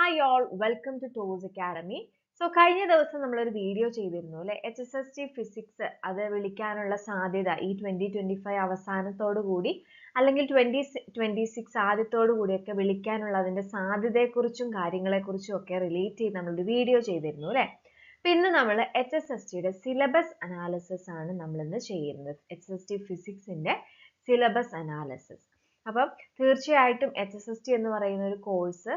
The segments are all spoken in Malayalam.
Hi all, welcome to TOES Academy. So കഴിഞ്ഞ ദിവസം നമ്മളൊരു വീഡിയോ ചെയ്തിരുന്നു അല്ലേ, HSST ഫിസിക്സ് അത് വിളിക്കാനുള്ള സാധ്യത ഈ 2025 അവസാനത്തോടു കൂടി അല്ലെങ്കിൽ 2026 ആദ്യത്തോടു കൂടിയൊക്കെ വിളിക്കാനുള്ള അതിന്റെ സാധ്യതയെക്കുറിച്ചും കാര്യങ്ങളെക്കുറിച്ചും ഒക്കെ റിലേറ്റ് ചെയ്ത് നമ്മളൊരു വീഡിയോ ചെയ്തിരുന്നു അല്ലേ. പിന്നെ നമ്മൾ HSSTയുടെ സിലബസ് അനാലിസിസ് ആണ് നമ്മളിന്ന് ചെയ്യുന്നത്. HSST ഫിസിക്സിന്റെ സിലബസ് അനാലിസിസ്. അപ്പം തീർച്ചയായിട്ടും HSST എന്ന് പറയുന്ന ഒരു കോഴ്സ്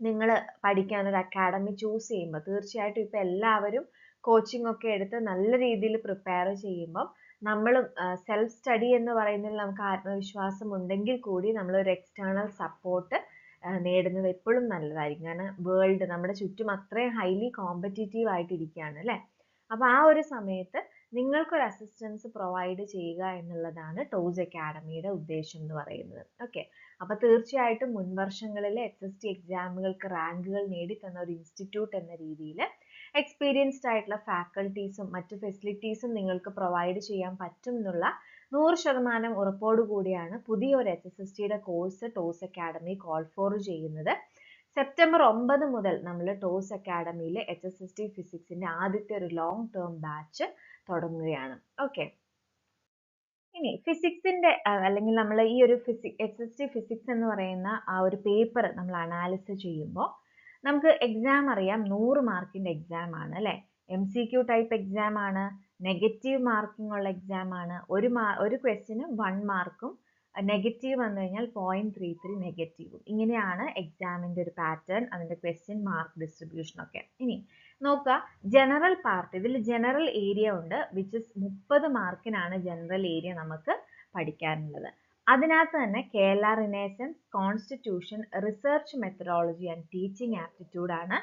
നിങ്ങൾ പഠിക്കാൻ ഒരു അക്കാഡമി ചൂസ് ചെയ്യുമ്പോൾ തീർച്ചയായിട്ടും ഇപ്പം എല്ലാവരും കോച്ചിങ് ഒക്കെ എടുത്ത് നല്ല രീതിയിൽ പ്രിപ്പയർ ചെയ്യുമ്പം നമ്മളും സെൽഫ് സ്റ്റഡി എന്ന് പറയുന്നതിൽ നമുക്ക് ആത്മവിശ്വാസം ഉണ്ടെങ്കിൽ കൂടി നമ്മൾ ഒരു എക്സ്റ്റേണൽ സപ്പോർട്ട് നേടുന്നത് എപ്പോഴും നല്ലതായിരിക്കും. കാരണം വേൾഡ് നമ്മുടെ ചുറ്റും അത്രയും ഹൈലി കോമ്പറ്റീറ്റീവ് ആയിട്ടിരിക്കുകയാണ് അല്ലേ. അപ്പോൾ ആ ഒരു സമയത്ത് നിങ്ങൾക്കൊരു അസിസ്റ്റൻസ് പ്രൊവൈഡ് ചെയ്യുക എന്നുള്ളതാണ് ടോസ് അക്കാഡമിയുടെ ഉദ്ദേശം എന്ന് പറയുന്നത്. ഓക്കെ, അപ്പോൾ തീർച്ചയായിട്ടും മുൻവർഷങ്ങളിലെ HST എക്സാമുകൾക്ക് റാങ്കുകൾ നേടിത്തന്ന ഒരു ഇൻസ്റ്റിറ്റ്യൂട്ട് എന്ന രീതിയിൽ എക്സ്പീരിയൻസ്ഡ് ആയിട്ടുള്ള ഫാക്കൽറ്റീസും മറ്റു ഫെസിലിറ്റീസും നിങ്ങൾക്ക് പ്രൊവൈഡ് ചെയ്യാൻ പറ്റും എന്നുള്ള 100% ഉറപ്പോടു കൂടിയാണ് പുതിയൊരു HSSTയുടെ course Toss Academy call for ചെയ്യുന്നത്. സെപ്റ്റംബർ 9 മുതൽ നമ്മൾ ടോസ് അക്കാഡമിയിലെ HSST ഫിസിക്സിന്റെ ആദ്യത്തെ ഒരു ലോങ് ടേം ബാച്ച് തുടങ്ങുകയാണ്. ഓക്കെ, ഇനി ഫിസിക്സിന്റെ അല്ലെങ്കിൽ നമ്മൾ ഈ ഒരു HST ഫിസിക്സ് എന്ന് പറയുന്ന ആ ഒരു പേപ്പർ നമ്മൾ അനാലിസിസ് ചെയ്യുമ്പോൾ നമുക്ക് എക്സാം അറിയാം, 100 മാർക്കിന്റെ എക്സാം ആണ് അല്ലെ. MCQ ടൈപ്പ് എക്സാം ആണ്, നെഗറ്റീവ് മാർക്കിംഗ് ഉള്ള എക്സാം ആണ്. ഒരു ക്വസ്റ്റിന് 1 മാർക്കും നെഗറ്റീവ് വന്നു കഴിഞ്ഞാൽ 0.33 നെഗറ്റീവും. ഇങ്ങനെയാണ് എക്സാമിന്റെ ഒരു പാറ്റേൺ, അതിന്റെ ക്വസ്റ്റ്യൻ മാർക്ക് ഡിസ്ട്രിബ്യൂഷൻ ഒക്കെ. ഇനി നോക്കുക, ജനറൽ പാർട്ട്, ഇതിൽ ജനറൽ ഏരിയ ഉണ്ട്, വിച്ച് ഇസ് 30 മാർക്കിനാണ് ജനറൽ ഏരിയ നമുക്ക് പഠിക്കാനുള്ളത്. അതിനകത്ത് തന്നെ Kerala renaissance, constitution, research methodology and teaching aptitude ആണ്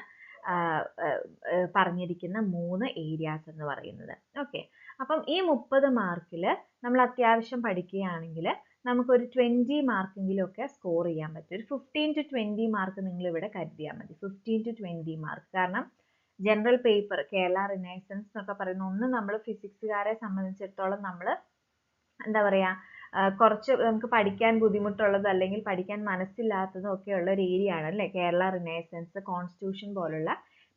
പറഞ്ഞിരിക്കുന്ന 3 ഏരിയാസ് എന്ന് പറയുന്നത്. ഓക്കെ, അപ്പം ഈ 30 മാർക്കിൽ നമ്മൾ അത്യാവശ്യം പഠിക്കുകയാണെങ്കിൽ നമുക്കൊരു 20 മാർക്കെങ്കിലും ഒക്കെ സ്കോർ ചെയ്യാൻ പറ്റും. ഒരു 15 to 20 മാർക്ക് നിങ്ങൾ ഇവിടെ കരുതിയാൽ മതി. 15 to 20 മാർക്ക്. കാരണം ജനറൽ പേപ്പർ, കേരള റിനൈസൻസ് എന്നൊക്കെ പറയുന്ന ഒന്ന് നമ്മൾ ഫിസിക്സുകാരെ സംബന്ധിച്ചിടത്തോളം നമ്മൾ എന്താ പറയാ, കുറച്ച് നമുക്ക് പഠിക്കാൻ ബുദ്ധിമുട്ടുള്ളത് അല്ലെങ്കിൽ പഠിക്കാൻ മനസ്സില്ലാത്തതും ഒക്കെ ഉള്ള ഒരു ഏരിയ ആണ് അല്ലേ കേരള റിനൈസൻസ്, കോൺസ്റ്റിറ്റ്യൂഷൻ പോലുള്ള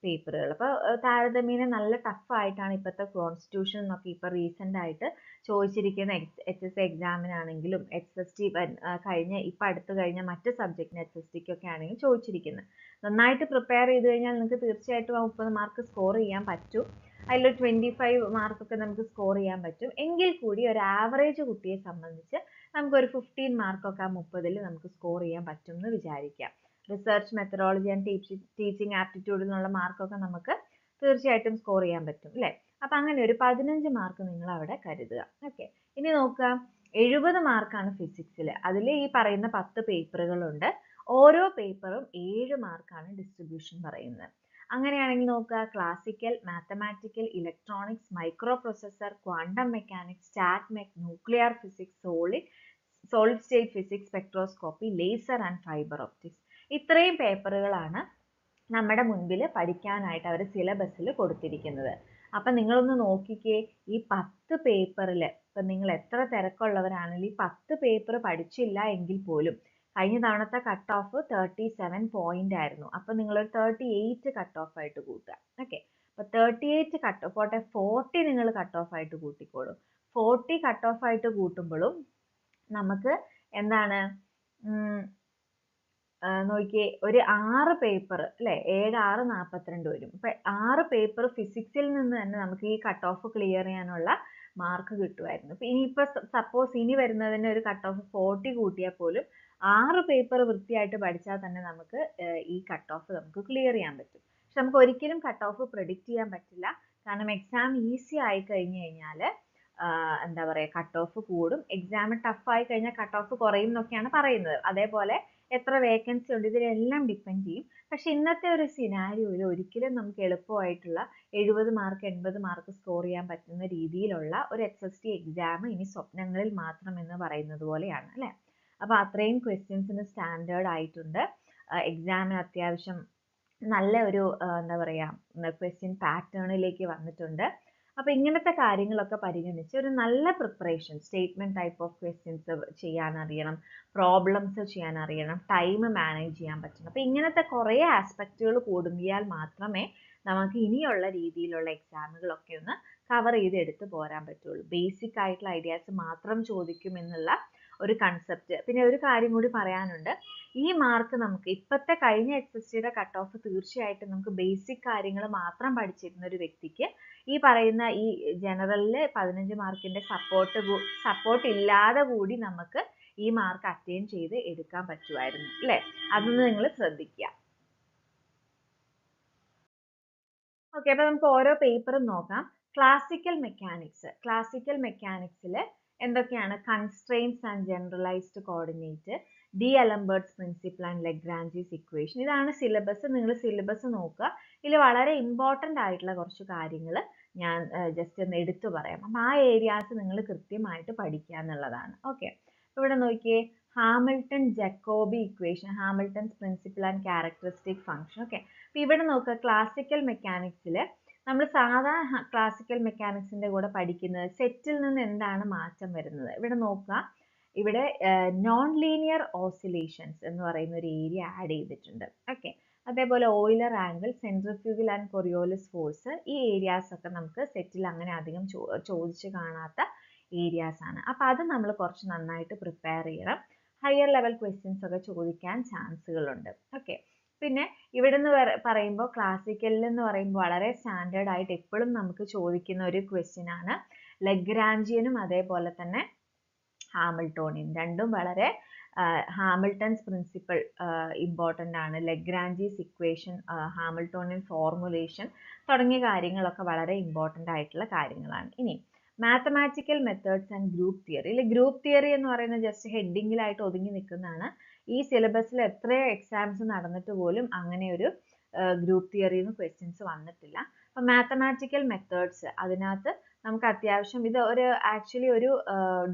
പേപ്പറുകൾ. അപ്പോൾ താരതമ്യേന നല്ല ടഫ് ആയിട്ടാണ് ഇപ്പോഴത്തെ കോൺസ്റ്റിറ്റ്യൂഷൻ എന്നൊക്കെ ഇപ്പോൾ റീസെൻ്റ് ആയിട്ട് ചോദിച്ചിരിക്കുന്ന HSC എക്സാമിനാണെങ്കിലും HST കഴിഞ്ഞ ഇപ്പം അടുത്ത് കഴിഞ്ഞ മറ്റ് സബ്ജക്റ്റിന് HSTക്കൊക്കെ ആണെങ്കിലും ചോദിച്ചിരിക്കുന്നത്. നന്നായിട്ട് പ്രിപ്പയർ ചെയ്ത് കഴിഞ്ഞാൽ നിങ്ങൾക്ക് തീർച്ചയായിട്ടും ആ 30 മാർക്ക് സ്കോർ ചെയ്യാൻ പറ്റും. അതിൽ 25 മാർക്കൊക്കെ നമുക്ക് സ്കോർ ചെയ്യാൻ പറ്റും. എങ്കിൽ കൂടി ഒരു ആവറേജ് കുട്ടിയെ സംബന്ധിച്ച് നമുക്കൊരു 15 മാർക്കൊക്കെ ആ 30-ൽ നമുക്ക് സ്കോർ ചെയ്യാൻ പറ്റും എന്ന് വിചാരിക്കാം. റിസർച്ച് മെത്തഡോളജി ആൻഡ് ടീച്ചിങ് ആപ്റ്റിറ്റ്യൂഡിൽ നിന്നുള്ള മാർക്കൊക്കെ നമുക്ക് തീർച്ചയായിട്ടും സ്കോർ ചെയ്യാൻ പറ്റും അല്ലേ. അപ്പം അങ്ങനെ ഒരു 15 മാർക്ക് നിങ്ങൾ അവിടെ കരുതുക. ഓക്കെ, ഇനി നോക്കുക, 70 മാർക്കാണ് ഫിസിക്സിൽ. അതിൽ ഈ പറയുന്ന 10 പേപ്പറുകളുണ്ട്. ഓരോ പേപ്പറും 7 മാർക്കാണ് ഡിസ്ട്രിബ്യൂഷൻ പറയുന്നത്. അങ്ങനെയാണെങ്കിൽ നോക്കുക, classical, mathematical, electronics, micro processor, quantum mechanics, stat nuclear physics, solid state physics, spectroscopy, laser and fibre optics. ഇത്രയും പേപ്പറുകളാണ് നമ്മുടെ മുൻപിൽ പഠിക്കാനായിട്ട് അവർ സിലബസിൽ കൊടുത്തിരിക്കുന്നത്. അപ്പം നിങ്ങളൊന്ന് നോക്കിക്കേ, ഈ 10 പേപ്പറിൽ ഇപ്പം നിങ്ങൾ എത്ര തിരക്കുള്ളവരാണെങ്കിലും ഈ 10 പേപ്പർ പഠിച്ചില്ല എങ്കിൽ പോലും കഴിഞ്ഞ തവണത്തെ കട്ട് ഓഫ് 37 പോയിന്റ് ആയിരുന്നു. അപ്പം നിങ്ങളൊരു 38 കട്ട് ഓഫ് ആയിട്ട് കൂട്ടുക. ഓക്കെ, അപ്പോൾ 38 കട്ട് ഓഫ് പോട്ടെ, 40 നിങ്ങൾ കട്ട് ഓഫ് ആയിട്ട് കൂട്ടിക്കോളും. 40 കട്ട് ഓഫ് ആയിട്ട് കൂട്ടുമ്പോഴും നമുക്ക് എന്താണ് നോക്കിയേ, ഒരു 6 പേപ്പർ അല്ലേ, 7 6 42 വരും. ഇപ്പം 6 പേപ്പർ ഫിസിക്സിൽ നിന്ന് തന്നെ നമുക്ക് ഈ കട്ട് ഓഫ് ക്ലിയർ ചെയ്യാനുള്ള മാർക്ക് കിട്ടുമായിരുന്നു. ഇപ്പം ഇനിയിപ്പോൾ സപ്പോസ് ഇനി വരുന്നതിന് ഒരു കട്ട് ഓഫ് 40 കൂട്ടിയാൽ പോലും 6 പേപ്പർ വൃത്തിയായിട്ട് പഠിച്ചാൽ തന്നെ നമുക്ക് ഈ കട്ട് ഓഫ് നമുക്ക് ക്ലിയർ ചെയ്യാൻ പറ്റും. പക്ഷെ നമുക്ക് ഒരിക്കലും കട്ട് ഓഫ് പ്രെഡിക്റ്റ് ചെയ്യാൻ പറ്റില്ല. കാരണം എക്സാം ഈസി ആയി കഴിഞ്ഞു കഴിഞ്ഞാൽ എന്താ പറയുക, കട്ട് ഓഫ് കൂടും. എക്സാം ടഫ് ആയി കഴിഞ്ഞാൽ കട്ട് ഓഫ് കുറയും എന്നൊക്കെയാണ് പറയുന്നത്. അതേപോലെ എത്ര വേക്കൻസി ഉണ്ട് ഇതിലെല്ലാം ഡിപ്പെൻഡ് ചെയ്യും. പക്ഷെ ഇന്നത്തെ ഒരു സിനാരിയോയിൽ ഒരിക്കലും നമുക്ക് എളുപ്പമായിട്ടുള്ള 70 മാർക്ക് 80 മാർക്ക് സ്കോർ ചെയ്യാൻ പറ്റുന്ന രീതിയിലുള്ള ഒരു HST എക്സാം ഇനി സ്വപ്നങ്ങളിൽ മാത്രം എന്ന് പറയുന്നത് പോലെയാണ് അല്ലേ. അപ്പോൾ അത്രയും ക്വസ്റ്റ്യൻസിന് സ്റ്റാൻഡേർഡ് ആയിട്ടുണ്ട്. എക്സാമിന് അത്യാവശ്യം നല്ല ഒരു എന്താ പറയുക ക്വസ്റ്റ്യൻ പാറ്റേണിലേക്ക് വന്നിട്ടുണ്ട്. അപ്പോൾ ഇങ്ങനത്തെ കാര്യങ്ങളൊക്കെ പരിഗണിച്ച് ഒരു നല്ല preparation, statement type of questions ചെയ്യാൻ അറിയണം, പ്രോബ്ലംസ് ചെയ്യാൻ അറിയണം, ടൈം മാനേജ് ചെയ്യാൻ പറ്റണം. അപ്പോൾ ഇങ്ങനത്തെ കുറേ ആസ്പെക്റ്റുകൾ കൂടുങ്ങിയാൽ മാത്രമേ നമുക്ക് ഇനിയുള്ള രീതിയിലുള്ള എക്സാമുകളൊക്കെ ഒന്ന് കവർ ചെയ്ത് എടുത്ത് പോരാൻ പറ്റുള്ളൂ. ബേസിക് ആയിട്ടുള്ള ഐഡിയാസ് മാത്രം ചോദിക്കും എന്നുള്ള ഒരു കൺസെപ്റ്റ്. പിന്നെ ഒരു കാര്യം കൂടി പറയാനുണ്ട്, ഈ മാർക്ക് നമുക്ക് ഇപ്പോഴത്തെ കഴിഞ്ഞ HSCയുടെ കട്ട് ഓഫ് തീർച്ചയായിട്ടും നമുക്ക് ബേസിക് കാര്യങ്ങൾ മാത്രം പഠിച്ചിരുന്ന ഒരു വ്യക്തിക്ക് ഈ പറയുന്ന ഈ ജനറലിൽ 15 മാർക്കിന്റെ സപ്പോർട്ട് ഇല്ലാതെ കൂടി നമുക്ക് ഈ മാർക്ക് അറ്റൈൻ ചെയ്ത് എടുക്കാൻ പറ്റുമായിരുന്നു അല്ലേ? അതൊന്ന് നിങ്ങൾ ശ്രദ്ധിക്കുക. ഓക്കെ, അപ്പോൾ നമുക്ക് ഓരോ പേപ്പറും നോക്കാം. ക്ലാസിക്കൽ മെക്കാനിക്സിൽ എന്തൊക്കെയാണ്? Constraints and generalized coordinate, D'Alembert's principle and Lagrange's equation. ഇതാണ് സിലബസ്. നിങ്ങൾ സിലബസ് നോക്കുക. ഇതിൽ വളരെ ഇമ്പോർട്ടൻ്റ് ആയിട്ടുള്ള കുറച്ച് കാര്യങ്ങൾ ഞാൻ ജസ്റ്റ് ഒന്ന് എടുത്തു പറയാം. അപ്പം ആ ഏരിയാസ് നിങ്ങൾ കൃത്യമായിട്ട് പഠിക്കുക എന്നുള്ളതാണ്. ഓക്കെ, ഇവിടെ നോക്കിയേ, Hamilton Jacobi equation, Hamilton's principle and characteristic function. Okay, അപ്പോൾ ഇവിടെ നോക്കുക, ക്ലാസിക്കൽ മെക്കാനിക്സിൽ നമ്മൾ സാധാരണ ക്ലാസിക്കൽ മെക്കാനിക്സിന്റെ കൂടെ പഠിക്കുന്നത് സെറ്റിൽ നിന്ന് എന്താണ് മാറ്റം വരുന്നത്. ഇവിടെ നോക്കുക, ഇവിടെ നോൺ ലീനിയർ ഓസിലേഷൻസ് എന്ന് പറയുന്ന ഒരു ഏരിയ ആഡ് ചെയ്തിട്ടുണ്ട്. ഓക്കെ, അതേപോലെ Euler angle, centrifugal and Coriolis force, ഈ ഏരിയാസ് ഒക്കെ നമുക്ക് സെറ്റിൽ അങ്ങനെ അധികം ചോദിച്ച് കാണാത്ത ഏരിയാസ് ആണ്. അപ്പോൾ അത് നമ്മൾ കുറച്ച് നന്നായിട്ട് പ്രിപ്പയർ ചെയ്യണം. ഹയർ ലെവൽ ക്വസ്റ്റ്യൻസ് ഒക്കെ ചോദിക്കാൻ ചാൻസുകളുണ്ട്. ഓക്കെ, പിന്നെ ഇവിടെ നിന്ന് പറയുമ്പോൾ ക്ലാസിക്കലിൽ എന്ന് പറയുമ്പോൾ വളരെ സ്റ്റാൻഡേർഡ് ആയിട്ട് എപ്പോഴും നമുക്ക് ചോദിക്കുന്ന ഒരു ക്വസ്റ്റ്യൻ ആണ് ലഗ്രാഞ്ചിയനും അതേപോലെ തന്നെ ഹാമിൽട്ടോണിയൻ. രണ്ടും വളരെ ഹാമിൽട്ടൺസ് പ്രിൻസിപ്പിൾ ഇമ്പോർട്ടൻ്റ് ആണ്, ലഗ്രാഞ്ചീസ് ഇക്വേഷൻ, ഹാമിൽട്ടോണിയൻ ഫോർമുലേഷൻ തുടങ്ങിയ കാര്യങ്ങളൊക്കെ വളരെ ഇമ്പോർട്ടൻ്റ് ആയിട്ടുള്ള കാര്യങ്ങളാണ്. ഇനി mathematical methods and group theory. Group theory എന്ന് പറയുന്നത് ജസ്റ്റ് ഹെഡിങ്ങിലായിട്ട് ഒതുങ്ങി നിൽക്കുന്നതാണ്. ഈ സിലബസിൽ എത്ര എക്സാംസ് നടന്നിട്ട് പോലും അങ്ങനെ ഒരു ഗ്രൂപ്പ് തിയറിന്ന് ക്വസ്റ്റ്യൻസ് വന്നിട്ടില്ല. അപ്പം മാത്തമാറ്റിക്കൽ മെത്തേഡ്സ്, അതിനകത്ത് നമുക്ക് അത്യാവശ്യം ഇത് ഒരു ആക്ച്വലി ഒരു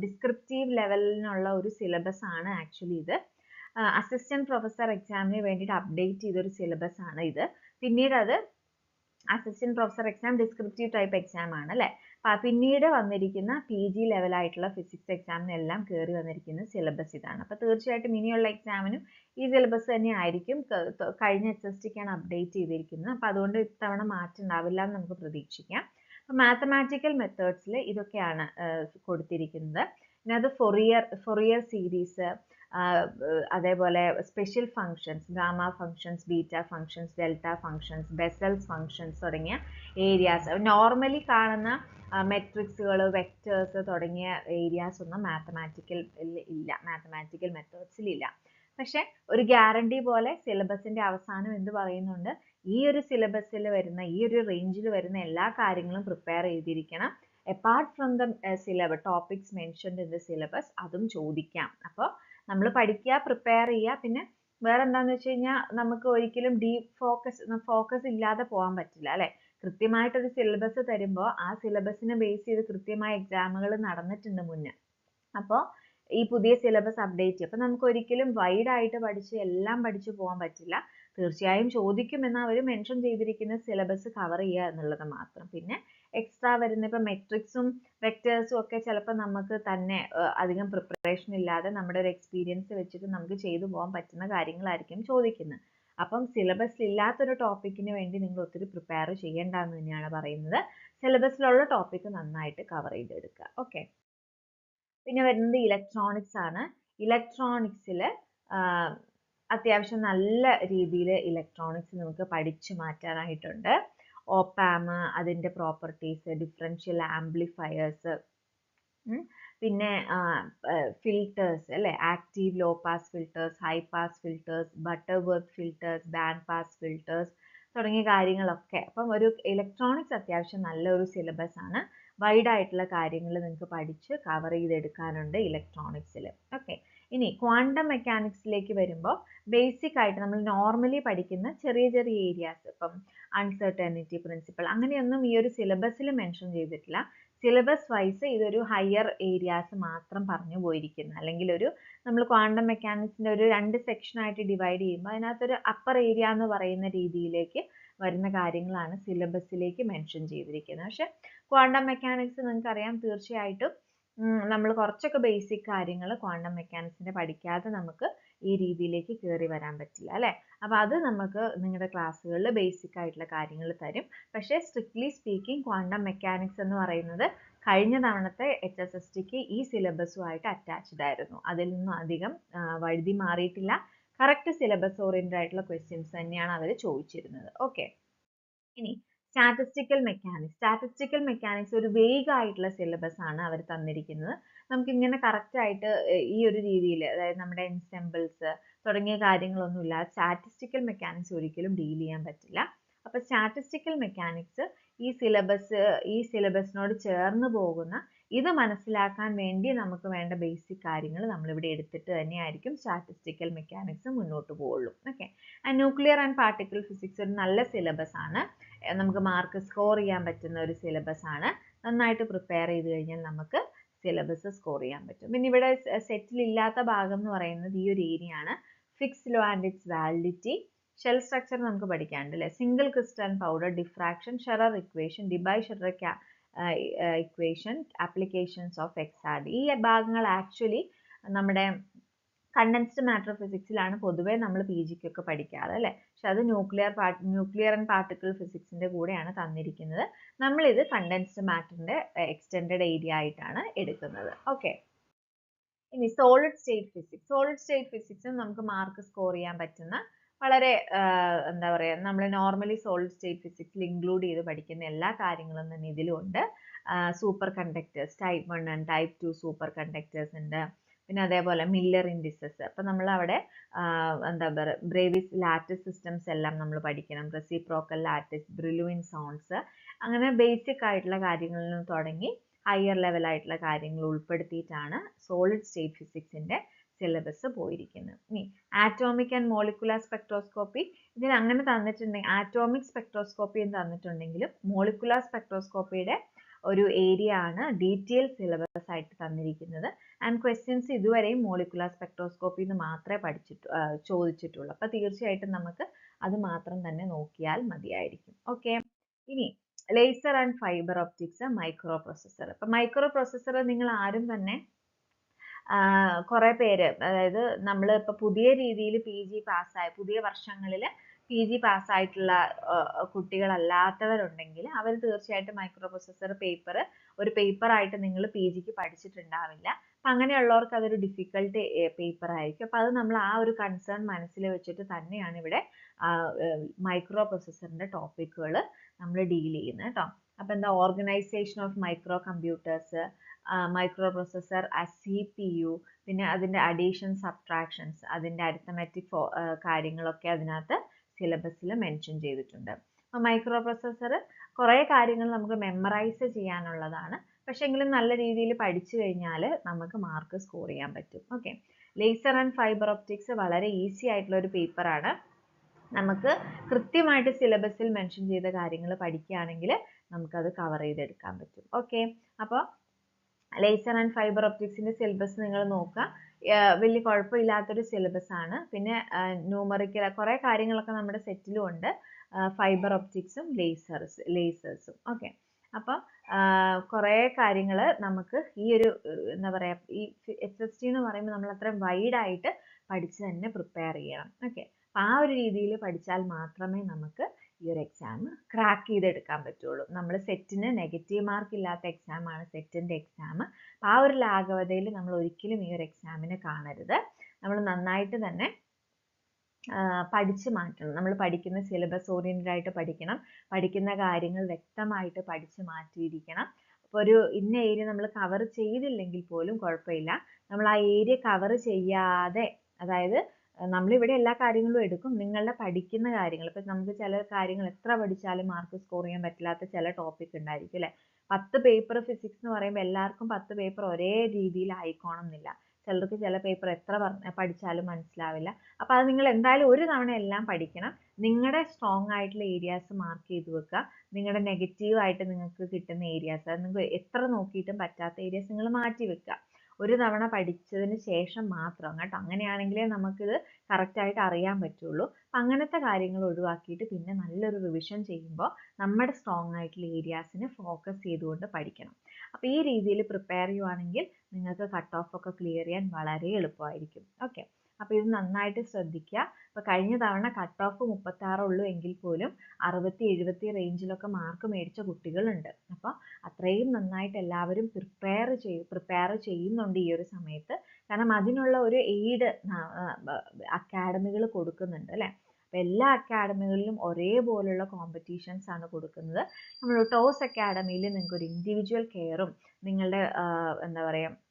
ഡിസ്ക്രിപ്റ്റീവ് ലെവലിനുള്ള ഒരു സിലബസ് ആണ്. ആക്ച്വലി ഇത് അസിസ്റ്റന്റ് പ്രൊഫസർ എക്സാമിന് വേണ്ടിയിട്ട് അപ്ഡേറ്റ് ചെയ്തൊരു സിലബസ് ആണ് ഇത്. പിന്നീട് അത് assistant professor exam descriptive type exam ആണ് അല്ലേ? പിന്നീട് വന്നിരിക്കുന്ന PG ലെവലായിട്ടുള്ള ഫിസിക്സ് എക്സാമിനെല്ലാം കയറി വന്നിരിക്കുന്ന സിലബസ് ഇതാണ്. അപ്പോൾ തീർച്ചയായിട്ടും ഇനിയുള്ള എക്സാമിനും ഈ സിലബസ് തന്നെ ആയിരിക്കും. കഴിഞ്ഞ HSTക്കാണ് അപ്ഡേറ്റ് ചെയ്തിരിക്കുന്നത്. അപ്പോൾ അതുകൊണ്ട് ഇത്തവണ മാറ്റം ഉണ്ടാവില്ല എന്ന് നമുക്ക് പ്രതീക്ഷിക്കാം. അപ്പോൾ മാത്തമാറ്റിക്കൽ മെത്തേഡ്സിൽ ഇതൊക്കെയാണ് കൊടുത്തിരിക്കുന്നത്. ഇതിനകത്ത് ഫൊറിയർ സീരീസ്, അതേപോലെ special functions, gamma functions, beta functions, delta functions, Bessel's functions തുടങ്ങിയ ഏരിയാസ്, നോർമലി കാണുന്ന മെട്രിക്സുകൾ, വെക്ടേഴ്സ് തുടങ്ങിയ ഏരിയാസ് ഒന്നും മാത്തമാറ്റിക്കൽ മെത്തേഡ്സിൽ ഇല്ല. പക്ഷെ ഒരു ഗ്യാരണ്ടി പോലെ സിലബസിന്റെ അവസാനം എന്ത് പറയുന്നുണ്ട്? ഈ ഒരു സിലബസിൽ വരുന്ന, ഈ ഒരു റേഞ്ചിൽ വരുന്ന എല്ലാ കാര്യങ്ങളും പ്രിപ്പയർ ചെയ്തിരിക്കണം. Apart from the topics mentioned in the syllabus, അതും ചോദിക്കാം. അപ്പോൾ നമ്മൾ പഠിക്കുക, പ്രിപ്പയർ ചെയ്യുക. പിന്നെ വേറെ എന്താന്ന് വെച്ച് കഴിഞ്ഞാൽ നമുക്ക് ഒരിക്കലും ഫോക്കസ് ഇല്ലാതെ പോകാൻ പറ്റില്ല അല്ലെ? കൃത്യമായിട്ടൊരു സിലബസ് തരുമ്പോൾ ആ സിലബസിനെ ബേസ് ചെയ്ത് കൃത്യമായ എക്സാമുകൾ നടന്നിട്ടുണ്ട് മുന്നേ. അപ്പോൾ ഈ പുതിയ സിലബസ് അപ്ഡേറ്റ് ചെയ്യും. അപ്പോൾ നമുക്ക് ഒരിക്കലും വൈഡ് ആയിട്ട് എല്ലാം പഠിച്ചു പോകാൻ പറ്റില്ല. തീർച്ചയായും ചോദിക്കുമെന്ന് അവർ മെൻഷൻ ചെയ്തിരിക്കുന്ന സിലബസ് കവർ ചെയ്യുക എന്നുള്ളത് മാത്രം. പിന്നെ എക്സ്ട്രാ വരുന്ന ഇപ്പോൾ മെട്രിക്സും വെക്ടേഴ്സും ഒക്കെ ചിലപ്പോൾ നമുക്ക് തന്നെ അധികം പ്രിപ്പറേഷൻ ഇല്ലാതെ നമ്മുടെ ഒരു എക്സ്പീരിയൻസ് വെച്ചിട്ട് നമുക്ക് ചെയ്തു പോകാൻ പറ്റുന്ന കാര്യങ്ങളായിരിക്കും ചോദിക്കുന്നത്. അപ്പം സിലബസിൽ ഇല്ലാത്തൊരു ടോപ്പിക്കിന് വേണ്ടി നിങ്ങൾ ഒത്തിരി പ്രിപ്പയർ ചെയ്യേണ്ടെന്ന് തന്നെയാണ് പറയുന്നത്. സിലബസിലുള്ള ടോപ്പിക്ക് നന്നായിട്ട് കവർ ചെയ്തെടുക്കുക. ഓക്കെ, പിന്നെ വരുന്നത് ഇലക്ട്രോണിക്സ് ആണ്. ഇലക്ട്രോണിക്സിൽ അത്യാവശ്യം നല്ല രീതിയിൽ ഇലക്ട്രോണിക്സ് നമുക്ക് പഠിച്ചു മാറ്റാനായിട്ടുണ്ട്. ഓപ്പാം, അതിൻ്റെ പ്രോപ്പർട്ടീസ്, ഡിഫറൻഷ്യൽ ആംപ്ലിഫയേഴ്സ്, പിന്നെ ഫിൽറ്റേഴ്സ് അല്ലേ, active low pass filters, high pass filters, Butterworth filters, band pass filters തുടങ്ങിയ കാര്യങ്ങളൊക്കെ. അപ്പം ഒരു ഇലക്ട്രോണിക്സ് അത്യാവശ്യം നല്ലൊരു സിലബസ് ആണ്. വൈഡ് ആയിട്ടുള്ള കാര്യങ്ങൾ നിങ്ങൾക്ക് പഠിച്ച് കവർ ചെയ്തെടുക്കാനുണ്ട് ഇലക്ട്രോണിക്സിൽ. ഓക്കെ, ഇനി ക്വാണ്ടം മെക്കാനിക്സിലേക്ക് വരുമ്പോൾ ബേസിക് ആയിട്ട് നമ്മൾ നോർമലി പഠിക്കുന്ന ചെറിയ ചെറിയ ഏരിയാസ്, ഇപ്പം അൺസർട്ടനിറ്റി പ്രിൻസിപ്പിൾ, അങ്ങനെയൊന്നും ഈ ഒരു സിലബസിൽ മെൻഷൻ ചെയ്തിട്ടില്ല. സിലബസ് വൈസ് ഇതൊരു ഹയർ ഏരിയാസ് മാത്രം പറഞ്ഞു പോയിരിക്കുന്നു. അല്ലെങ്കിൽ നമ്മൾ ക്വാണ്ടം മെക്കാനിക്സിൻ്റെ ഒരു 2 സെക്ഷനായിട്ട് ഡിവൈഡ് ചെയ്യുമ്പോൾ അതിനകത്തൊരു അപ്പർ ഏരിയ എന്ന് പറയുന്ന രീതിയിലേക്ക് വരുന്ന കാര്യങ്ങളാണ് സിലബസിലേക്ക് മെൻഷൻ ചെയ്തിരിക്കുന്നത്. പക്ഷെ ക്വാണ്ടം മെക്കാനിക്സ് നിങ്ങൾക്കറിയാം, തീർച്ചയായിട്ടും നമ്മൾ കുറച്ചൊക്കെ ബേസിക് കാര്യങ്ങൾ ക്വാണ്ടം മെക്കാനിക്സിന്റെ പഠിക്കാതെ നമുക്ക് ഈ രീതിയിലേക്ക് കയറി വരാൻ പറ്റില്ല അല്ലേ. അപ്പോൾ അത് നമുക്ക് നിങ്ങളുടെ ക്ലാസ്സുകളിൽ ബേസിക് ആയിട്ടുള്ള കാര്യങ്ങൾ തരും. പക്ഷേ സ്ട്രിക്ട്ലി സ്പീക്കിംഗ് ക്വാണ്ടം മെക്കാനിക്സ് എന്ന് പറയുന്നത് കഴിഞ്ഞ തവണത്തെ HSSTക്ക് ഈ സിലബസുമായിട്ട് അറ്റാച്ച്ഡ് ആയിരുന്നു. അതിൽ നിന്നും അധികം വഴുതി മാറിയിട്ടില്ല. കറക്റ്റ് സിലബസ് ഓറിയന്റഡ് ആയിട്ടുള്ള ക്വസ്റ്റ്യൻസ് തന്നെയാണ് അവർ ചോദിച്ചിരുന്നത്. ഓക്കെ, ഇനി സ്റ്റാറ്റിസ്റ്റിക്കൽ മെക്കാനിക്സ് ഒരു വേഗ് ആയിട്ടുള്ള സിലബസ് ആണ് അവർ തന്നിരിക്കുന്നത്. നമുക്ക് ഇങ്ങനെ കറക്റ്റ് ആയിട്ട് ഈ ഒരു രീതിയിൽ, അതായത് നമ്മുടെ എൻസെമ്പിൾസ് തുടങ്ങിയ കാര്യങ്ങളൊന്നും ഇല്ലാതെ സ്റ്റാറ്റിസ്റ്റിക്കൽ മെക്കാനിക്സ് ഒരിക്കലും ഡീൽ ചെയ്യാൻ പറ്റില്ല. അപ്പോൾ സ്റ്റാറ്റിസ്റ്റിക്കൽ മെക്കാനിക്സ് ഈ സിലബസിനോട് ചേർന്ന് പോകുന്ന, ഇത് മനസ്സിലാക്കാൻ വേണ്ടി നമുക്ക് വേണ്ട ബേസിക് കാര്യങ്ങൾ നമ്മളിവിടെ എടുത്തിട്ട് തന്നെയായിരിക്കും സ്റ്റാറ്റിസ്റ്റിക്കൽ മെക്കാനിക്സ് മുന്നോട്ട് പോവുള്ളൂ. Okay, nuclear and particle physics ഒരു നല്ല സിലബസ് ആണ്. നമുക്ക് മാർക്ക് സ്കോർ ചെയ്യാൻ പറ്റുന്ന ഒരു സിലബസ് ആണ്. നന്നായിട്ട് പ്രിപ്പയർ ചെയ്ത് കഴിഞ്ഞാൽ നമുക്ക് സിലബസ് സ്കോർ ചെയ്യാൻ പറ്റും. പിന്നെ ഇവിടെ സെറ്റിൽ ഇല്ലാത്ത ഭാഗം എന്ന് പറയുന്നത് ഈ ഒരു ഏരിയ ആണ്. Fick's law and its validity, shell structure നമുക്ക് പഠിക്കാനുണ്ട് അല്ലേ. Single crystal powder, diffraction, Scherrer equation, Debye Scherrer equation, applications of XRD. ഈ ഭാഗങ്ങൾ ആക്ച്വലി നമ്മുടെ കണ്ടൻസ്ഡ് മാറ്റർ ഫിസിക്സിലാണ് പൊതുവെ നമ്മൾ PGക്കൊക്കെ പഠിക്കാറ് അല്ലേ. പക്ഷെ അത് ന്യൂക്ലിയർ ആൻഡ് പാർട്ടിക്കിൾ ഫിസിക്സിന്റെ കൂടെയാണ് തന്നിരിക്കുന്നത്. നമ്മളിത് കണ്ടൻസ്ഡ് മാറ്ററിന്റെ എക്സ്റ്റെൻഡഡ് ഏരിയ ആയിട്ടാണ് എടുക്കുന്നത്. ഓക്കെ, ഇനി സോളിഡ് സ്റ്റേറ്റ് ഫിസിക്സും നമുക്ക് മാർക്ക് സ്കോർ ചെയ്യാൻ പറ്റുന്ന വളരെ എന്താ പറയുക, നമ്മൾ നോർമലി സോളിഡ് സ്റ്റേറ്റ് ഫിസിക്സിൽ ഇൻക്ലൂഡ് ചെയ്ത് പഠിക്കുന്ന എല്ലാ കാര്യങ്ങളും തന്നെ ഇതിലുണ്ട്. Super conductors, type 1 and type 2 super conductors ഉണ്ട്. പിന്നെ അതേപോലെ മില്ലർ ഇൻഡിസസ്. അപ്പം നമ്മൾ അവിടെ എന്താ പറയുക, ബ്രേവിസ് ലാറ്റിസ് സിസ്റ്റംസ് എല്ലാം നമ്മൾ പഠിക്കണം. റെസിപ്രോക്കൽ ലാറ്റിസ്, ബ്രിലൂയിൻ സോൺസ്, അങ്ങനെ ബേസിക് ആയിട്ടുള്ള കാര്യങ്ങളിൽ നിന്ന് തുടങ്ങി ഹയർ ലെവൽ ആയിട്ടുള്ള കാര്യങ്ങൾ ഉൾപ്പെടുത്തിയിട്ടാണ് സോളിഡ് സ്റ്റേറ്റ് ഫിസിക്സിന്റെ സിലബസ് പോയിരിക്കുന്നത്. ഇനി ആറ്റോമിക് ആൻഡ് മോളിക്കുലാർ സ്പെക്ട്രോസ്കോപ്പി, ഇതിൽ അങ്ങനെ തന്നിട്ടുണ്ടെങ്കിൽ ആറ്റോമിക് സ്പെക്ട്രോസ്കോപ്പി എന്ന് തന്നിട്ടുണ്ടെങ്കിലും മോളിക്കുലാർ സ്പെക്ട്രോസ്കോപ്പിയുടെ ഒരു ഏരിയ ആണ് ഡീറ്റെയിൽ സിലബസ് ആയിട്ട് തന്നിരിക്കുന്നത്. ആൻഡ് ക്വസ്റ്റ്യൻസ് ഇതുവരെയും മോളിക്കുലാർ സ്പെക്ട്രോസ്കോപ്പി എന്ന് മാത്രമേ ചോദിച്ചിട്ടുള്ളൂ. അപ്പോൾ തീർച്ചയായിട്ടും നമുക്ക് അത് മാത്രം തന്നെ നോക്കിയാൽ മതിയായിരിക്കും. ഓക്കെ, ഇനി laser and fibre optics, micro processor. അപ്പം മൈക്രോ പ്രൊസസ്സർ നിങ്ങൾ ആരും തന്നെ കുറേ പേര്, അതായത് നമ്മൾ ഇപ്പോൾ പുതിയ രീതിയിൽ PG പാസ്സായ പുതിയ വർഷങ്ങളിൽ PG പാസ്സായിട്ടുള്ള കുട്ടികളല്ലാത്തവരുണ്ടെങ്കിൽ അവർ തീർച്ചയായിട്ടും മൈക്രോ പ്രൊസസ്സർ ഒരു പേപ്പറായിട്ട് നിങ്ങൾ PGക്ക് പഠിച്ചിട്ടുണ്ടാവില്ല. അപ്പം അങ്ങനെയുള്ളവർക്ക് അതൊരു ഡിഫിക്കൽട്ട് പേപ്പർ ആയിരിക്കും. അപ്പം അത് നമ്മൾ ആ ഒരു കൺസേൺ മനസ്സിൽ വെച്ചിട്ട് തന്നെയാണ് ഇവിടെ മൈക്രോ പ്രൊസസ്സറിൻ്റെ ടോപ്പിക്കുകൾ നമ്മൾ ഡീൽ ചെയ്യുന്നത് കേട്ടോ. അപ്പം എന്താ, organisation of micro computers, micro processor as CPU, പിന്നെ അതിൻ്റെ അഡീഷൻ സബ്ട്രാക്ഷൻസ്, അതിൻ്റെ അരിത്തമെറ്റിക് കാര്യങ്ങളൊക്കെ അതിനകത്ത് സിലബസിൽ മെൻഷൻ ചെയ്തിട്ടുണ്ട്. അപ്പോൾ മൈക്രോ പ്രൊസസ്സർ കുറേ കാര്യങ്ങൾ നമുക്ക് മെമ്മറൈസ് ചെയ്യാനുള്ളതാണ്. പക്ഷേ എങ്കിലും നല്ല രീതിയിൽ പഠിച്ചു കഴിഞ്ഞാൽ നമുക്ക് മാർക്ക് സ്കോർ ചെയ്യാൻ പറ്റും. Okay, laser and fibre optics വളരെ ഈസി ആയിട്ടുള്ള ഒരു പേപ്പറാണ്. നമുക്ക് കൃത്യമായിട്ട് സിലബസിൽ മെൻഷൻ ചെയ്ത കാര്യങ്ങൾ പഠിക്കുകയാണെങ്കിൽ നമുക്കത് കവർ ചെയ്തെടുക്കാൻ പറ്റും. ഓക്കെ, അപ്പോൾ ലേസർ ആൻഡ് ഫൈബർ ഒപ്റ്റിക്സിന്റെ സിലബസ് നിങ്ങൾ നോക്കുക. വലിയ കുഴപ്പമില്ലാത്തൊരു സിലബസ് ആണ്. പിന്നെ ന്യൂമറിക്കൽ കുറേ കാര്യങ്ങളൊക്കെ നമ്മുടെ സെറ്റിലും ഉണ്ട്, ഫൈബർ ഒപ്റ്റിക്സും ലേസേഴ്സും. ഓക്കെ, അപ്പം കുറേ കാര്യങ്ങൾ നമുക്ക് ഈ ഒരു എന്താ പറയുക, ഈ HST എന്ന് പറയുമ്പോൾ നമ്മൾ അത്രയും വൈഡായിട്ട് പഠിച്ച് തന്നെ പ്രിപ്പയർ ചെയ്യണം. ഓക്കെ, അപ്പം ആ ഒരു രീതിയിൽ പഠിച്ചാൽ മാത്രമേ നമുക്ക് ഈ ഒരു എക്സാം ക്രാക്ക് ചെയ്തെടുക്കാൻ പറ്റുള്ളൂ. നമ്മൾ സെറ്റിന് നെഗറ്റീവ് മാർക്ക് ഇല്ലാത്ത എക്സാമാണ് സെറ്റിൻ്റെ എക്സാം. അപ്പോൾ ആ ഒരു ലാഘവതയിൽ നമ്മൾ ഒരിക്കലും ഈ ഒരു എക്സാമിനെ കാണരുത്. നമ്മൾ നന്നായിട്ട് തന്നെ പഠിച്ച് മാറ്റണം. നമ്മൾ പഠിക്കുന്ന സിലബസ് ഓറിയൻറ്റഡ് ആയിട്ട് പഠിക്കണം. പഠിക്കുന്ന കാര്യങ്ങൾ വ്യക്തമായിട്ട് പഠിച്ച് മാറ്റിയിരിക്കണം. അപ്പോൾ ഒരു ഇന്ന ഏരിയ നമ്മൾ കവർ ചെയ്തില്ലെങ്കിൽ പോലും കുഴപ്പമില്ല, നമ്മൾ ആ ഏരിയ കവർ ചെയ്യാതെ, അതായത് നമ്മളിവിടെ എല്ലാ കാര്യങ്ങളും എടുക്കും, നിങ്ങളുടെ പഠിക്കുന്ന കാര്യങ്ങൾ. ഇപ്പം നമുക്ക് ചില കാര്യങ്ങൾ എത്ര പഠിച്ചാലും മാർക്ക് സ്കോർ ചെയ്യാൻ പറ്റില്ലാത്ത ചില ടോപ്പിക് ഉണ്ടായിരിക്കും അല്ലേ. 10 പേപ്പർ ഫിസിക്സ് എന്ന് പറയുമ്പോൾ എല്ലാവർക്കും 10 പേപ്പർ ഒരേ രീതിയിൽ ആയിക്കോണം എന്നില്ല. ചിലർക്ക് ചില പേപ്പർ എത്ര പഠിച്ചാലും മനസ്സിലാവില്ല. അപ്പോൾ അത് നിങ്ങൾ എന്തായാലും ഒരു തവണ എല്ലാം പഠിക്കണം. നിങ്ങളുടെ സ്ട്രോങ് ആയിട്ടുള്ള ഏരിയാസ് മാർക്ക് ചെയ്ത് വെക്കുക. നിങ്ങളുടെ നെഗറ്റീവ് ആയിട്ട് നിങ്ങൾക്ക് കിട്ടുന്ന ഏരിയാസ്, നിങ്ങൾക്ക് എത്ര നോക്കിയിട്ടും പറ്റാത്ത ഏരിയാസ് നിങ്ങൾ മാറ്റി വെക്കുക. ഒരു തവണ പഠിച്ചതിന് ശേഷം മാത്രം കേട്ടോ. അങ്ങനെയാണെങ്കിലേ നമുക്കിത് കറക്റ്റായിട്ട് അറിയാൻ പറ്റുള്ളൂ. അപ്പം അങ്ങനത്തെ കാര്യങ്ങൾ ഒഴിവാക്കിയിട്ട് പിന്നെ നല്ലൊരു റിവിഷൻ ചെയ്യുമ്പോൾ നമ്മുടെ സ്ട്രോങ് ആയിട്ടുള്ള ഏരിയാസിന് ഫോക്കസ് ചെയ്തുകൊണ്ട് പഠിക്കണം. അപ്പോൾ ഈ രീതിയിൽ പ്രിപ്പയർ ചെയ്യുവാണെങ്കിൽ നിങ്ങൾക്ക് കട്ട് ഓഫ് ഒക്കെ ക്ലിയർ ചെയ്യാൻ വളരെ എളുപ്പമായിരിക്കും. ഓക്കെ, അപ്പോൾ ഇത് നന്നായിട്ട് ശ്രദ്ധിക്കുക. അപ്പോൾ കഴിഞ്ഞ തവണ കട്ട് ഓഫ് 36 ഉള്ളൂ എങ്കിൽ പോലും 60-70 റേഞ്ചിലൊക്കെ മാർക്ക് മേടിച്ച കുട്ടികളുണ്ട്. അപ്പോൾ അത്രയും നന്നായിട്ട് എല്ലാവരും പ്രിപ്പയർ ചെയ്യുന്നുണ്ട് ഈ ഒരു സമയത്ത്. കാരണം അതിനുള്ള ഒരു എയ്ഡ് അക്കാഡമികൾ കൊടുക്കുന്നുണ്ട് അല്ലേ. അപ്പോൾ എല്ലാ അക്കാഡമികളിലും ഒരേപോലുള്ള കോമ്പറ്റീഷൻസ് ആണ് കൊടുക്കുന്നത്. നമ്മൾ ടോസ് അക്കാഡമിയിൽ നിങ്ങൾക്ക് ഒരു ഇൻഡിവിജ്വൽ കെയറും നിങ്ങളുടെ എന്താ പറയുക,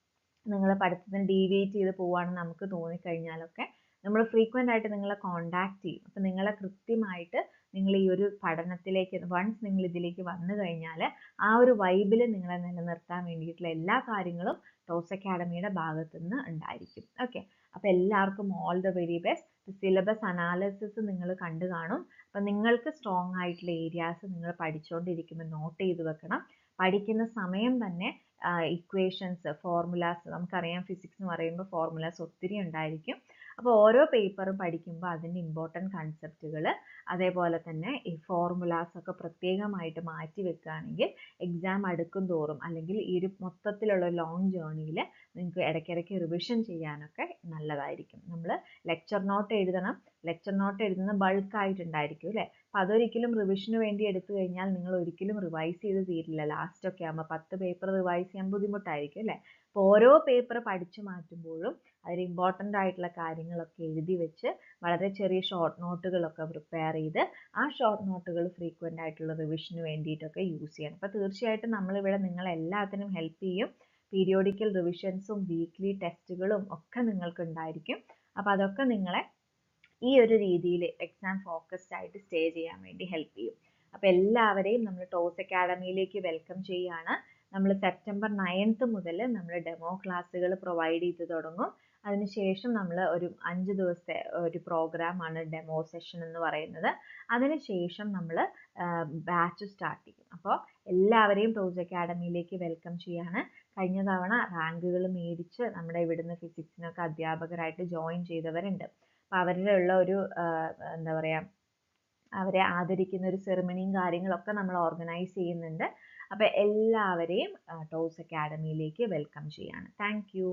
നിങ്ങൾ പഠിത്തത്തിന് ഡീവിയേറ്റ് ചെയ്ത് പോവുകയാണെന്ന് നമുക്ക് തോന്നിക്കഴിഞ്ഞാലൊക്കെ നമ്മൾ ഫ്രീക്വൻ്റ് ആയിട്ട് നിങ്ങളെ കോണ്ടാക്ട് ചെയ്യും. അപ്പം നിങ്ങളെ കൃത്യമായിട്ട് നിങ്ങൾ ഈ ഒരു പഠനത്തിലേക്ക് വൺസ് നിങ്ങൾ ഇതിലേക്ക് വന്നു കഴിഞ്ഞാൽ ആ ഒരു വൈബിൽ നിങ്ങളെ നിലനിർത്താൻ വേണ്ടിയിട്ടുള്ള എല്ലാ കാര്യങ്ങളും ടോസ് അക്കാഡമിയുടെ ഭാഗത്തു നിന്ന് ഉണ്ടായിരിക്കും. ഓക്കെ, അപ്പോൾ എല്ലാവർക്കും all the very best. Syllabus analysis നിങ്ങൾ കണ്ടു കാണും. അപ്പം നിങ്ങൾക്ക് സ്ട്രോങ് ആയിട്ടുള്ള ഏരിയാസ് നിങ്ങൾ പഠിച്ചുകൊണ്ടിരിക്കുമ്പോൾ നോട്ട് ചെയ്ത് വെക്കണം. പഠിക്കുന്ന സമയം തന്നെ ഇക്വേഷൻസ്, ഫോർമുലാസ്, നമുക്കറിയാം ഫിസിക്സ് എന്ന് പറയുമ്പോൾ ഫോർമുലാസ് ഒത്തിരി ഉണ്ടായിരിക്കും. അപ്പോൾ ഓരോ പേപ്പറും പഠിക്കുമ്പോൾ അതിൻ്റെ ഇമ്പോർട്ടൻറ്റ് കൺസെപ്റ്റുകൾ അതേപോലെ തന്നെ ഈ ഫോർമുലാസ് ഒക്കെ പ്രത്യേകമായിട്ട് മാറ്റി വെക്കുകയാണെങ്കിൽ എക്സാം അടുക്കും തോറും അല്ലെങ്കിൽ ഈ ഒരു മൊത്തത്തിലുള്ള ലോങ് ജേർണിയിൽ നിങ്ങൾക്ക് ഇടയ്ക്കിടയ്ക്ക് റിവിഷൻ ചെയ്യാനൊക്കെ നല്ലതായിരിക്കും. നമ്മൾ ലെക്ചർ നോട്ട് എഴുതണം. ലെക്ചർ നോട്ട് എഴുതുന്ന ബൾക്കായിട്ടുണ്ടായിരിക്കും അല്ലേ. അപ്പം അതൊരിക്കലും റിവിഷന് വേണ്ടി എടുത്തു കഴിഞ്ഞാൽ നിങ്ങൾ ഒരിക്കലും റിവൈസ് ചെയ്ത് തീരില്ല. ലാസ്റ്റൊക്കെ ആകുമ്പോൾ 10 പേപ്പർ റിവൈസ് ചെയ്യാൻ ബുദ്ധിമുട്ടായിരിക്കും അല്ലേ. അപ്പോൾ ഓരോ പേപ്പർ പഠിച്ചു മാറ്റുമ്പോഴും അതിൽ ഇമ്പോർട്ടൻ്റ് ആയിട്ടുള്ള കാര്യങ്ങളൊക്കെ എഴുതി വെച്ച് വളരെ ചെറിയ ഷോർട്ട് നോട്ടുകളൊക്കെ പ്രിപ്പയർ ചെയ്ത് ആ ഷോർട്ട് നോട്ടുകൾ ഫ്രീക്വൻ്റ് ആയിട്ടുള്ള റിവിഷന് വേണ്ടിയിട്ടൊക്കെ യൂസ് ചെയ്യണം. അപ്പോൾ തീർച്ചയായിട്ടും നമ്മളിവിടെ നിങ്ങളെല്ലാത്തിനും ഹെൽപ്പ് ചെയ്യും. പീരിയോഡിക്കൽ റിവിഷൻസും വീക്ക്ലി ടെസ്റ്റുകളും ഒക്കെ നിങ്ങൾക്ക് ഉണ്ടായിരിക്കും. അപ്പോൾ അതൊക്കെ നിങ്ങളെ ഈ ഒരു രീതിയിൽ എക്സാം ഫോക്കസ്ഡ് ആയിട്ട് സ്റ്റേ ചെയ്യാൻ വേണ്ടി ഹെൽപ്പ് ചെയ്യും. അപ്പോൾ എല്ലാവരെയും നമ്മൾ ടോസ് അക്കാഡമിയിലേക്ക് വെൽക്കം ചെയ്യുകയാണ്. നമ്മൾ സെപ്റ്റംബർ 9th മുതൽ നമ്മൾ ഡെമോ ക്ലാസ്സുകൾ പ്രൊവൈഡ് ചെയ്ത് തുടങ്ങും. അതിനുശേഷം നമ്മൾ ഒരു 5 ദിവസത്തെ ഒരു പ്രോഗ്രാമാണ് ഡെമോ സെഷൻ എന്ന് പറയുന്നത്. അതിനുശേഷം നമ്മൾ ബാച്ച് സ്റ്റാർട്ട് ചെയ്യും. അപ്പോൾ എല്ലാവരെയും ടോസ് അക്കാഡമിയിലേക്ക് വെൽക്കം ചെയ്യാണ്. കഴിഞ്ഞ തവണ റാങ്കുകൾ മേടിച്ച് നമ്മുടെ ഇവിടുന്ന് ഫിസിക്സിനൊക്കെ അധ്യാപകരായിട്ട് ജോയിൻ ചെയ്തവരുണ്ട്. അപ്പോൾ അവരുടെ ഉള്ള ഒരു എന്താ പറയുക, അവരെ ആദരിക്കുന്ന ഒരു സെറിമണിയും കാര്യങ്ങളൊക്കെ നമ്മൾ ഓർഗനൈസ് ചെയ്യുന്നുണ്ട്. അപ്പോൾ എല്ലാവരെയും ടോസ് അക്കാഡമിയിലേക്ക് വെൽക്കം ചെയ്യാണ്. Thank you.